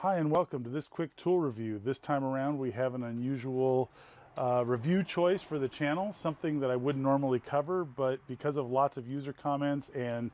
Hi and welcome to this quick tool review. This time around we have an unusual review choice for the channel, something that I wouldn't normally cover, but because of lots of user comments and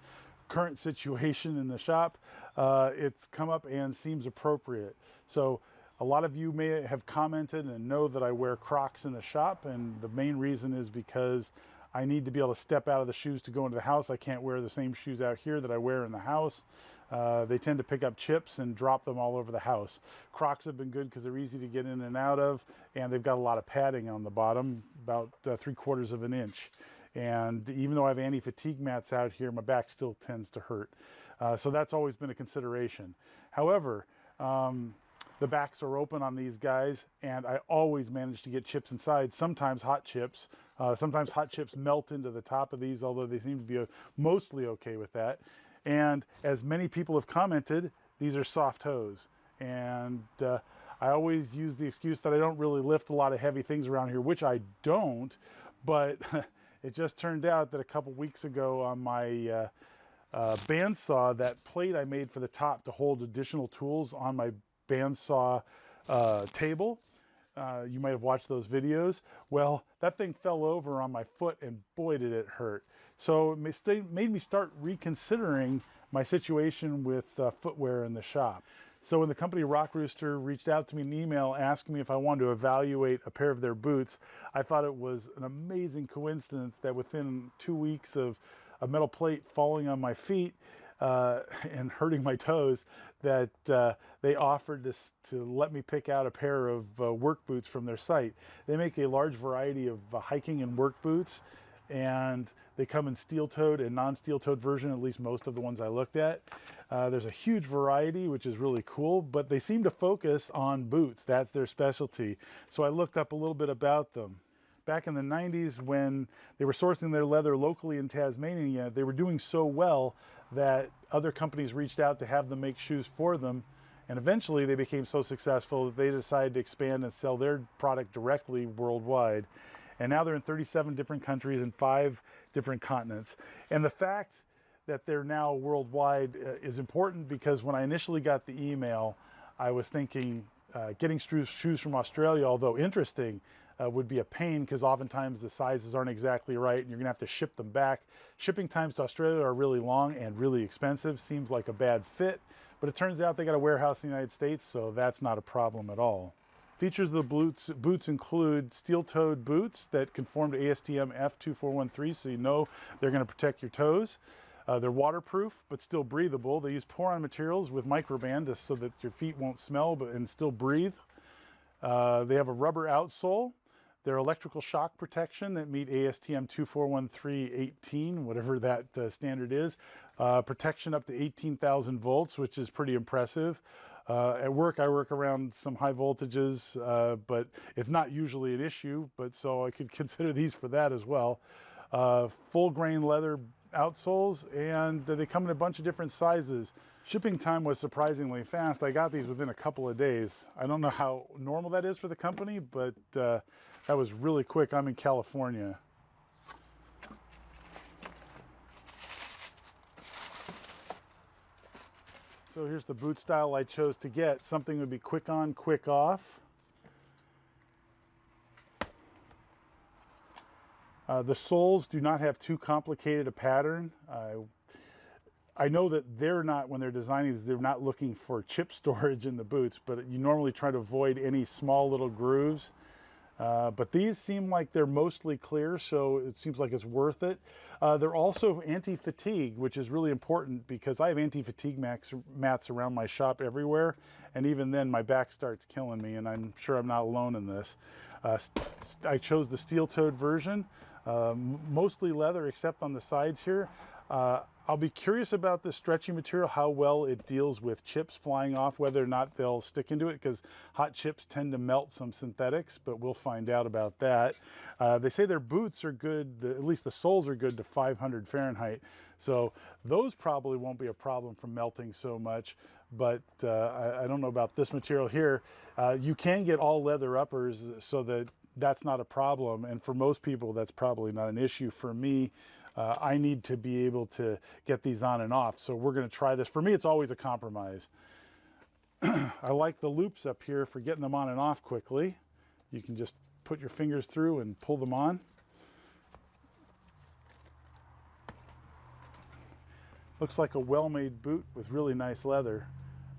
current situation in the shop, it's come up and seems appropriate. So a lot of you may have commented and know that I wear Crocs in the shop, and the main reason is because I need to be able to step out of the shoes to go into the house. I can't wear the same shoes out here that I wear in the house. They tend to pick up chips and drop them all over the house. Crocs have been good because they're easy to get in and out of, and they've got a lot of padding on the bottom, about 3/4 of an inch. And even though I have anti-fatigue mats out here, my back still tends to hurt. So that's always been a consideration. However, the backs are open on these guys, and I always manage to get chips inside, sometimes hot chips. Sometimes hot chips melt into the top of these, although they seem to be mostly okay with that. And as many people have commented, these are soft toes. And I always use the excuse that I don't really lift a lot of heavy things around here, which I don't, but it just turned out that a couple weeks ago on my bandsaw, that plate I made for the top to hold additional tools on my bandsaw table, you might have watched those videos. Well, that thing fell over on my foot, and boy did it hurt. So it made me start reconsidering my situation with footwear in the shop. So when the company Rockrooster reached out to me in an email asking me if I wanted to evaluate a pair of their boots, I thought it was an amazing coincidence that within 2 weeks of a metal plate falling on my feet and hurting my toes, that they offered to let me pick out a pair of work boots from their site. They make a large variety of hiking and work boots, and they come in steel-toed and non-steel-toed version, at least most of the ones I looked at. There's a huge variety, which is really cool, but they seem to focus on boots. That's their specialty. So I looked up a little bit about them. Back in the 90s, when they were sourcing their leather locally in Tasmania, they were doing so well that other companies reached out to have them make shoes for them. And eventually they became so successful that they decided to expand and sell their product directly worldwide. And now they're in 37 different countries and 5 different continents. And the fact that they're now worldwide is important, because when I initially got the email, I was thinking getting shoes from Australia, although interesting, would be a pain, because oftentimes the sizes aren't exactly right and you're gonna have to ship them back. Shipping times to Australia are really long and really expensive. Seems like a bad fit, but it turns out they got a warehouse in the United States, so that's not a problem at all. Features of the boots include steel-toed boots that conform to ASTM F2413, so you know they're going to protect your toes. They're waterproof but still breathable. They use pour-on materials with microband so that your feet won't smell and still breathe. They have a rubber outsole. They're electrical shock protection that meet ASTM 2413-18, whatever that standard is. Protection up to 18,000 volts, which is pretty impressive. At work, I work around some high voltages, but it's not usually an issue, but so I could consider these for that as well. Full grain leather outsoles, and they come in a bunch of different sizes. Shipping time was surprisingly fast. I got these within a couple of days. I don't know how normal that is for the company, but that was really quick. I'm in California. So here's the boot style I chose to get. Something would be quick on, quick off. The soles do not have too complicated a pattern. I know that they're not, when they're designing these, they're not looking for chip storage in the boots, but you normally try to avoid any small little grooves. But these seem like they're mostly clear, so it seems like it's worth it. They're also anti-fatigue, which is really important, because I have anti-fatigue mats around my shop everywhere, and even then my back starts killing me, and I'm sure I'm not alone in this. I chose the steel-toed version, mostly leather except on the sides here. I'll be curious about the stretchy material, how well it deals with chips flying off, whether or not they'll stick into it, because hot chips tend to melt some synthetics, but we'll find out about that. They say their boots are good, at least the soles are good to 500 Fahrenheit, so those probably won't be a problem from melting so much, but I don't know about this material here. You can get all leather uppers, so that's not a problem, and for most people that's probably not an issue. For me, I need to be able to get these on and off, so we're going to try this. For me, it's always a compromise. I like the loops up here for getting them on and off quickly. You can just put your fingers through and pull them on. Looks like a well-made boot with really nice leather.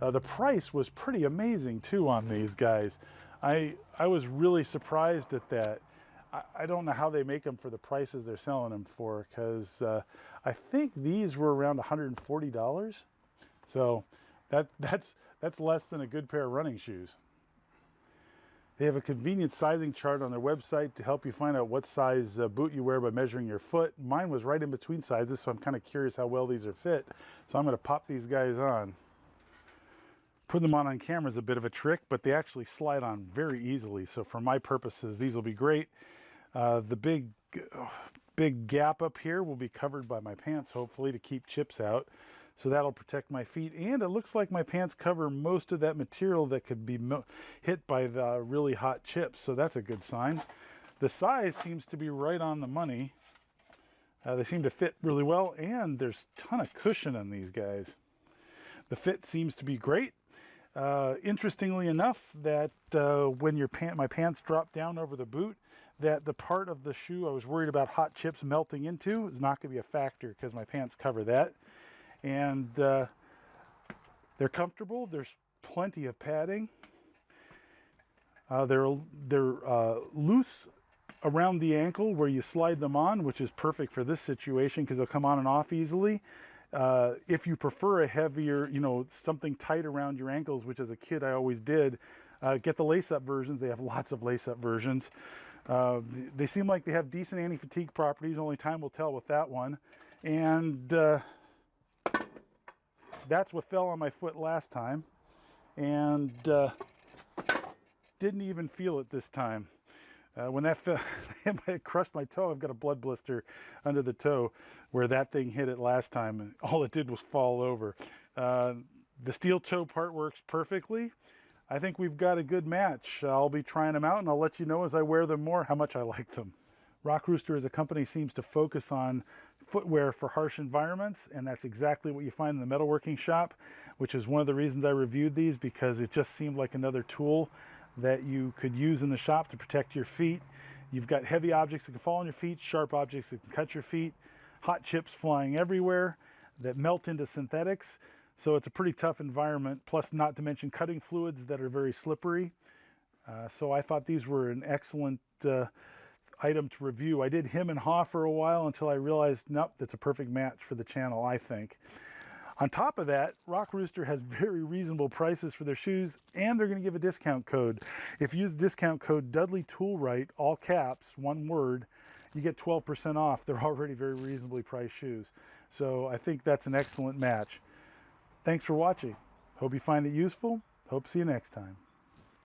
The price was pretty amazing too on these guys. I was really surprised at that. I don't know how they make them for the prices they're selling them for, because I think these were around $140. So that's less than a good pair of running shoes. They have a convenient sizing chart on their website to help you find out what size boot you wear by measuring your foot. Mine was right in between sizes, so I'm kind of curious how well these are fit. So I'm going to pop these guys on. Putting them on camera is a bit of a trick, but they actually slide on very easily. So for my purposes, these will be great. The big gap up here will be covered by my pants, hopefully, to keep chips out. So that'll protect my feet, and it looks like my pants cover most of that material that could be hit by the really hot chips, so that's a good sign. The size seems to be right on the money. They seem to fit really well, and there's a ton of cushion in these guys. The fit seems to be great. Interestingly enough, that when my pants drop down over the boot, that the part of the shoe I was worried about hot chips melting into is not going to be a factor, because my pants cover that. And they're comfortable. There's plenty of padding. They're loose around the ankle where you slide them on, which is perfect for this situation because they'll come on and off easily. If you prefer a heavier, something tight around your ankles, which as a kid I always did, get the lace-up versions. They have lots of lace-up versions. They seem like they have decent anti-fatigue properties. Only time will tell with that one. And that's what fell on my foot last time, and didn't even feel it this time. When that fell, it crushed my toe. I've got a blood blister under the toe where that thing hit it last time, and all it did was fall over. The steel toe part works perfectly. I think we've got a good match. I'll be trying them out, and I'll let you know as I wear them more how much I like them. Rockrooster as a company seems to focus on footwear for harsh environments, and that's exactly what you find in the metalworking shop, which is one of the reasons I reviewed these, because it just seemed like another tool that you could use in the shop to protect your feet. You've got heavy objects that can fall on your feet, sharp objects that can cut your feet, hot chips flying everywhere that melt into synthetics. So it's a pretty tough environment, plus not to mention cutting fluids that are very slippery. So I thought these were an excellent item to review. I did hem and haw for a while until I realized, nope, that's a perfect match for the channel, I think. On top of that, Rockrooster has very reasonable prices for their shoes, and they're going to give a discount code. If you use the discount code DudleyToolRight, all caps, one word, you get 12% off. They're already very reasonably priced shoes. So I think that's an excellent match. Thanks for watching. Hope you find it useful. Hope to see you next time.